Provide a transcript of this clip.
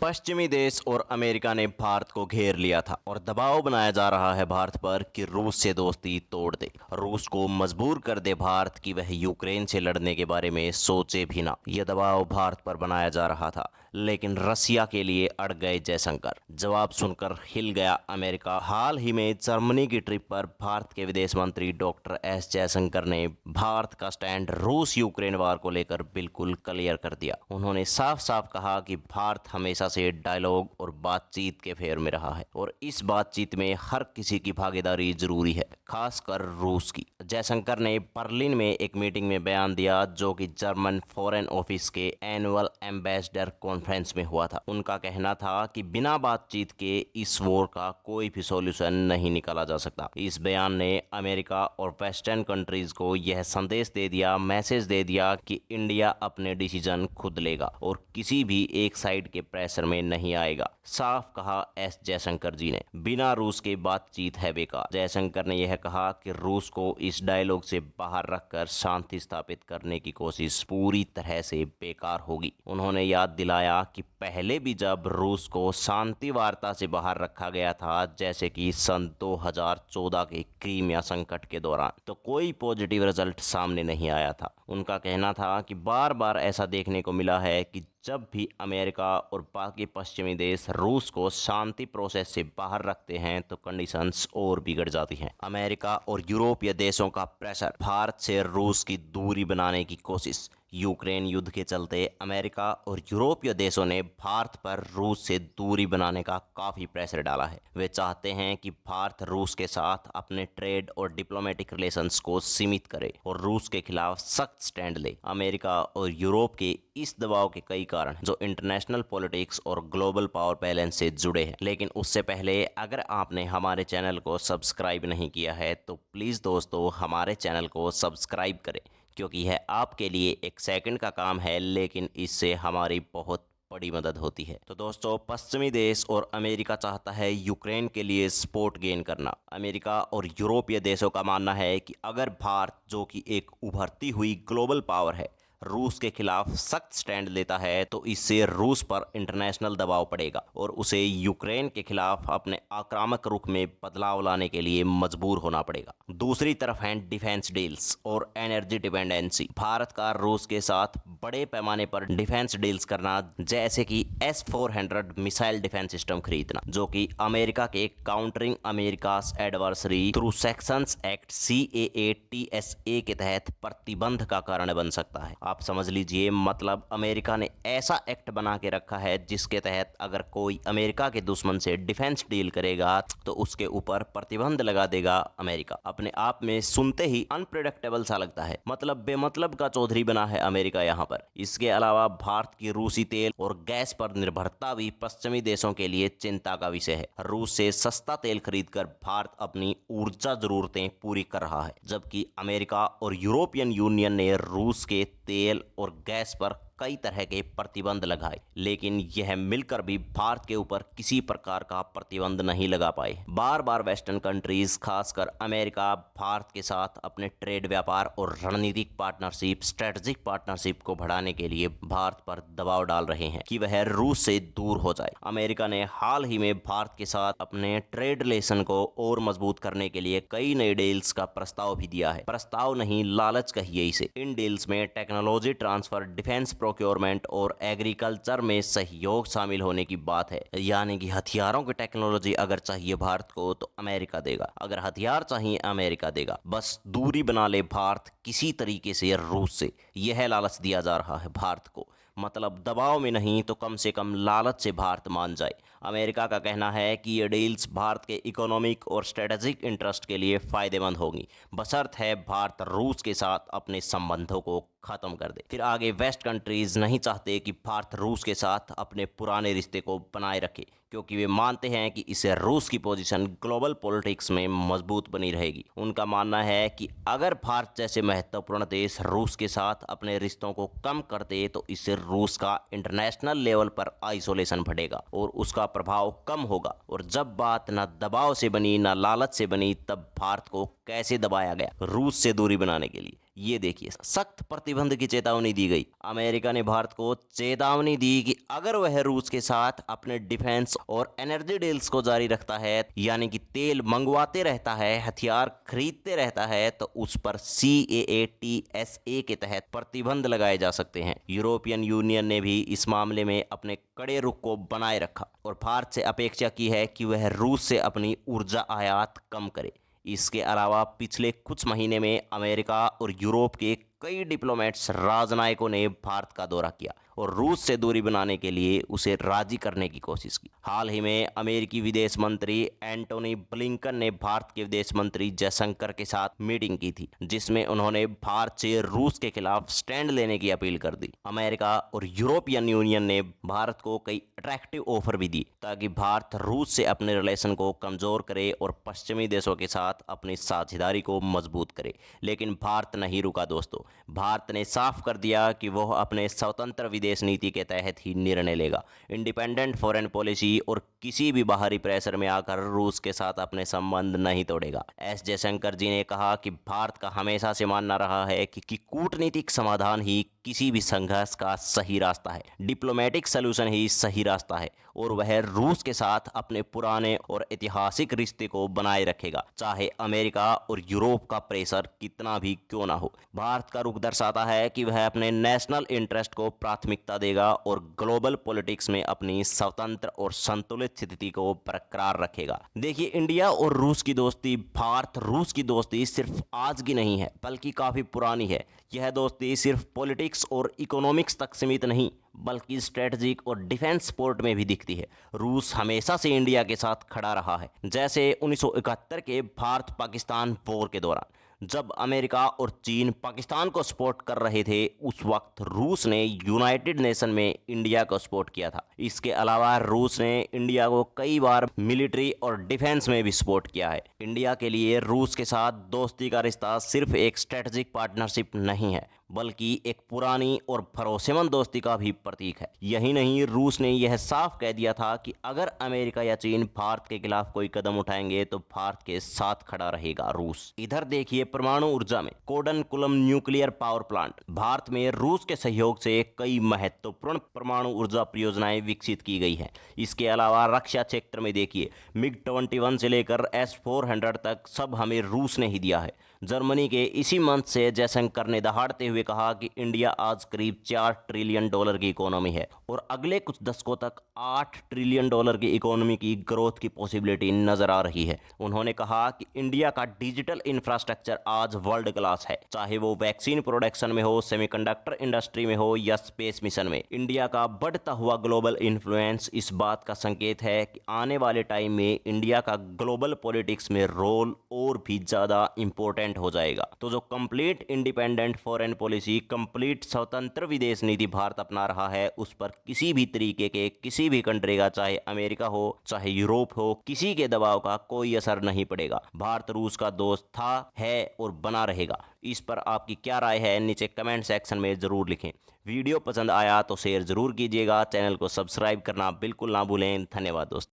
पश्चिमी देश और अमेरिका ने भारत को घेर लिया था और दबाव बनाया जा रहा है भारत पर कि रूस से दोस्ती तोड़ दे। रूस को मजबूर कर दे भारत कि वह यूक्रेन से लड़ने के बारे में सोचे भी ना। यह दबाव भारत पर बनाया जा रहा था, लेकिन रसिया के लिए अड़ गए जयशंकर। जवाब सुनकर हिल गया अमेरिका। हाल ही में जर्मनी की ट्रिप पर भारत के विदेश मंत्री डॉक्टर एस जयशंकर ने भारत का स्टैंड रूस यूक्रेन वार को लेकर बिल्कुल क्लियर कर दिया। उन्होंने साफ साफ कहा कि भारत हमेशा से डायलॉग और बातचीत के फेर में रहा है और इस बातचीत में हर किसी की भागीदारी जरूरी है, खासकर रूस की। जयशंकर ने बर्लिन में एक मीटिंग में बयान दिया जो कि जर्मन फॉरेन ऑफिस के एनुअल एम्बेसडर कॉन्फ्रेंस में हुआ था। उनका कहना था कि बिना बातचीत के इस वॉर का कोई भी सॉल्यूशन नहीं निकाला जा सकता। इस बयान ने अमेरिका और वेस्टर्न कंट्रीज को यह संदेश दे दिया, मैसेज दे दिया कि इंडिया अपने डिसीजन खुद लेगा और किसी भी एक साइड के प्रेशर में नहीं आएगा। साफ कहा एस जयशंकर जी ने, बिना रूस के बातचीत है बेकार। जयशंकर ने यह कहा कि रूस को इस डायलॉग से बाहर रखकर शांति स्थापित करने की कोशिश पूरी तरह से बेकार होगी। उन्होंने याद दिलाया कि पहले भी जब रूस को शांति वार्ता से बाहर रखा गया था, जैसे कि सन 2014 के क्रीमिया संकट के दौरान, तो कोई पॉजिटिव रिजल्ट सामने नहीं आया था। उनका कहना था कि बार बार ऐसा देखने को मिला है कि जब भी अमेरिका और बाकी पश्चिमी देश रूस को शांति प्रोसेस से बाहर रखते हैं तो कंडीशंस और बिगड़ जाती हैं। अमेरिका और यूरोपीय देशों का प्रेशर, भारत से रूस की दूरी बनाने की कोशिश। यूक्रेन युद्ध के चलते अमेरिका और यूरोपीय देशों ने भारत पर रूस से दूरी बनाने का काफ़ी प्रेशर डाला है। वे चाहते हैं कि भारत रूस के साथ अपने ट्रेड और डिप्लोमेटिक रिलेशंस को सीमित करे और रूस के खिलाफ सख्त स्टैंड ले। अमेरिका और यूरोप के इस दबाव के कई कारण जो इंटरनेशनल पॉलिटिक्स और ग्लोबल पावर बैलेंस से जुड़े हैं। लेकिन उससे पहले अगर आपने हमारे चैनल को सब्सक्राइब नहीं किया है तो प्लीज़ दोस्तों हमारे चैनल को सब्सक्राइब करें, क्योंकि यह आपके लिए एक सेकंड का काम है, लेकिन इससे हमारी बहुत बड़ी मदद होती है। तो दोस्तों, पश्चिमी देश और अमेरिका चाहता है यूक्रेन के लिए सपोर्ट गेन करना। अमेरिका और यूरोपीय देशों का मानना है कि अगर भारत, जो कि एक उभरती हुई ग्लोबल पावर है, रूस के खिलाफ सख्त स्टैंड लेता है तो इससे रूस पर इंटरनेशनल दबाव पड़ेगा और उसे यूक्रेन के खिलाफ अपने आक्रामक रुख में बदलाव लाने के लिए मजबूर होना पड़ेगा। दूसरी तरफ है डिफेंस डील्स और एनर्जी डिपेंडेंसी। भारत का रूस के साथ बड़े पैमाने पर डिफेंस डील्स करना, जैसे कि S-400 मिसाइल डिफेंस सिस्टम खरीदना, जो कि अमेरिका के countering America's adversary through sections act CAATSA के तहत प्रतिबंध का कारण बन सकता है। आप समझ लीजिए, मतलब अमेरिका ने ऐसा एक्ट बना के रखा है जिसके तहत अगर कोई अमेरिका के दुश्मन से डिफेंस डील करेगा तो उसके ऊपर प्रतिबंध लगा देगा अमेरिका। अपने आप में सुनते ही अनप्रेडिक्टेबल सा लगता है, मतलब बेमतलब का चौधरी बना है अमेरिका यहाँ पर। इसके अलावा भारत की रूसी तेल और गैस पर निर्भरता भी पश्चिमी देशों के लिए चिंता का विषय है। रूस से सस्ता तेल खरीदकर भारत अपनी ऊर्जा जरूरतें पूरी कर रहा है, जबकि अमेरिका और यूरोपियन यूनियन ने रूस के तेल और गैस पर कई तरह के प्रतिबंध लगाए, लेकिन यह मिलकर भी भारत के ऊपर किसी प्रकार का प्रतिबंध नहीं लगा पाए। बार बार वेस्टर्न कंट्रीज, खासकर अमेरिका, भारत के साथ अपने ट्रेड, व्यापार और रणनीतिक पार्टनरशिप, स्ट्रेटेजिक पार्टनरशिप को बढ़ाने के लिए भारत पर दबाव डाल रहे हैं कि वह रूस से दूर हो जाए। अमेरिका ने हाल ही में भारत के साथ अपने ट्रेड रिलेशन को और मजबूत करने के लिए कई नए डील्स का प्रस्ताव भी दिया है। प्रस्ताव नहीं, लालच कहिए इसे। इन डील्स में टेक्नोलॉजी ट्रांसफर, डिफेंस प्रोक्योरमेंट और एग्रीकल्चर में सहयोग शामिल होने की बात है। यानी कि हथियारों की टेक्नोलॉजी अगर चाहिए भारत को तो अमेरिका देगा, अगर हथियार चाहिए अमेरिका देगा। बस दूरी बना ले भारत किसी तरीके से रूस से, यह लालच दिया जा रहा है भारत को। मतलब दबाव में नहीं तो कम से कम लालच से भारत मान जाए। अमेरिका का कहना है कि ये डील्स भारत के इकोनॉमिक और स्ट्रेटेजिक इंटरेस्ट के लिए फायदेमंद होंगी, बशर्त है भारत रूस के साथ अपने संबंधों को खत्म कर दे। फिर आगे, वेस्ट कंट्रीज नहीं चाहते कि भारत रूस के साथ अपने पुराने रिश्ते को बनाए रखे, क्योंकि वे मानते हैं कि इससे रूस की पोजीशन ग्लोबल पॉलिटिक्स में मजबूत बनी रहेगी। उनका मानना है कि अगर भारत जैसे महत्वपूर्ण देश रूस के साथ अपने रिश्तों को कम कर दे तो इससे रूस का इंटरनेशनल लेवल पर आइसोलेशन बढ़ेगा और उसका प्रभाव कम होगा। और जब बात न दबाव से बनी न लालच से बनी, तब भारत को कैसे दबाया गया रूस से दूरी बनाने के लिए। ये देखिए, सख्त प्रतिबंध की चेतावनी दी गई। अमेरिका ने भारत को चेतावनी दी कि अगर वह रूस के साथ अपने डिफेंस और एनर्जी डील्स को जारी रखता है, यानी कि तेल मंगवाते रहता है, हथियार खरीदते रहता है, तो उस पर CAATSA के तहत प्रतिबंध लगाए जा सकते हैं। यूरोपियन यूनियन ने भी इस मामले में अपने कड़े रुख को बनाए रखा और भारत से अपेक्षा की है कि वह रूस से अपनी ऊर्जा आयात कम करे। इसके अलावा पिछले कुछ महीने में अमेरिका और यूरोप के कई डिप्लोमेट्स, राजनयिकों ने भारत का दौरा किया और रूस से दूरी बनाने के लिए उसे राजी करने की कोशिश की। हाल ही में अमेरिकी विदेश मंत्री एंटोनी ब्लिंकन ने भारत के विदेश मंत्री जयशंकर के साथ मीटिंग की थी, जिसमें उन्होंने भारत से रूस के खिलाफ स्टैंड लेने की अपील कर दी। अमेरिका और यूरोपियन यूनियन ने भारत को कई अट्रैक्टिव ऑफर भी दी ताकि भारत रूस से अपने रिलेशन को कमजोर करे और पश्चिमी देशों के साथ अपनी साझेदारी को मजबूत करे। लेकिन भारत नहीं रुका दोस्तों। भारत ने साफ कर दिया कि वह अपने स्वतंत्र विदेश नीति के तहत ही निर्णय लेगा। इंडिपेंडेंट फॉरेन पॉलिसी और किसी भी बाहरी प्रेशर में आकर रूस के साथ अपने संबंध नहीं तोड़ेगा। एस जयशंकर जी ने कहा कि भारत का हमेशा से मानना रहा है कि कूटनीतिक समाधान ही किसी भी संघर्ष का सही रास्ता है, डिप्लोमेटिक सलूशन ही सही रास्ता है, और वह रूस के साथ अपने पुराने और ऐतिहासिक रिश्ते को बनाए रखेगा, चाहे अमेरिका और यूरोप का प्रेशर कितना भी क्यों ना हो। भारत का रुख दर्शाता है कि वह अपने नेशनल इंटरेस्ट को प्राथमिकता देगा और ग्लोबल पॉलिटिक्स में अपनी स्वतंत्र और संतुलित स्थिति को बरकरार रखेगा। देखिए, इंडिया और रूस की दोस्ती, भारत रूस की दोस्ती सिर्फ आज की नहीं है, बल्कि काफी पुरानी है। यह दोस्ती सिर्फ पॉलिटिक्स और इकोनॉमिक्स तक सीमित नहीं, बल्कि स्ट्रेटजिक और डिफेंस सपोर्ट में भी दिखती है। रूस हमेशा से इंडिया के साथ खड़ा रहा है, जैसे 1971 के भारत पाकिस्तान वॉर के दौरान जब अमेरिका और चीन पाकिस्तान को सपोर्ट कर रहे थे, उस वक्त रूस ने यूनाइटेड नेशन में इंडिया को सपोर्ट किया था। इसके अलावा रूस ने इंडिया को कई बार मिलिट्री और डिफेंस में भी सपोर्ट किया है। इंडिया के लिए रूस के साथ दोस्ती का रिश्ता सिर्फ एक स्ट्रेटजिक पार्टनरशिप नहीं है, बल्कि एक पुरानी और भरोसेमंद दोस्ती का भी प्रतीक है। यही नहीं, रूस ने यह साफ कह दिया था कि अगर अमेरिका या चीन भारत के खिलाफ कोई कदम उठाएंगे तो भारत के साथ खड़ा रहेगा रूस। इधर देखिए, परमाणु ऊर्जा में कोडनकुलम न्यूक्लियर पावर प्लांट, भारत में रूस के सहयोग से कई महत्वपूर्ण परमाणु ऊर्जा परियोजनाएं विकसित की गई हैं। इसके अलावा रक्षा क्षेत्र में देखिए, MiG-21 से लेकर S-400 तक सब हमें रूस ने ही दिया है। जर्मनी के इसी मंच से जयशंकर ने दहाड़ते हुए कहा कि इंडिया आज करीब $4 ट्रिलियन की इकोनॉमी है और अगले कुछ दशकों तक $8 ट्रिलियन की इकोनॉमी की ग्रोथ की पॉसिबिलिटी नजर आ रही है। उन्होंने कहा कि इंडिया का डिजिटल इंफ्रास्ट्रक्चर आज वर्ल्ड क्लास है, चाहे वो वैक्सीन प्रोडक्शन में हो, सेमीकंडक्टर इंडस्ट्री में हो या स्पेस मिशन में। इंडिया का बढ़ता हुआ ग्लोबल इन्फ्लुएंस इस बात का संकेत है कि आने वाले टाइम में इंडिया का ग्लोबल पॉलिटिक्स में रोल और भी ज्यादा इंपॉर्टेंट हो जाएगा। तो जो complete independent foreign policy, complete स्वतंत्र विदेश नीति भारत अपना रहा है, उस पर किसी भी तरीके के किसी भी कंट्री का, चाहे अमेरिका हो चाहे यूरोप हो, किसी के दबाव का कोई असर नहीं पड़ेगा। भारत रूस का दोस्त था, है और बना रहेगा। इस पर आपकी क्या राय है, नीचे कमेंट सेक्शन में जरूर लिखें। वीडियो पसंद आया तो शेयर जरूर कीजिएगा। चैनल को सब्सक्राइब करना बिल्कुल ना भूलें। धन्यवाद दोस्तों।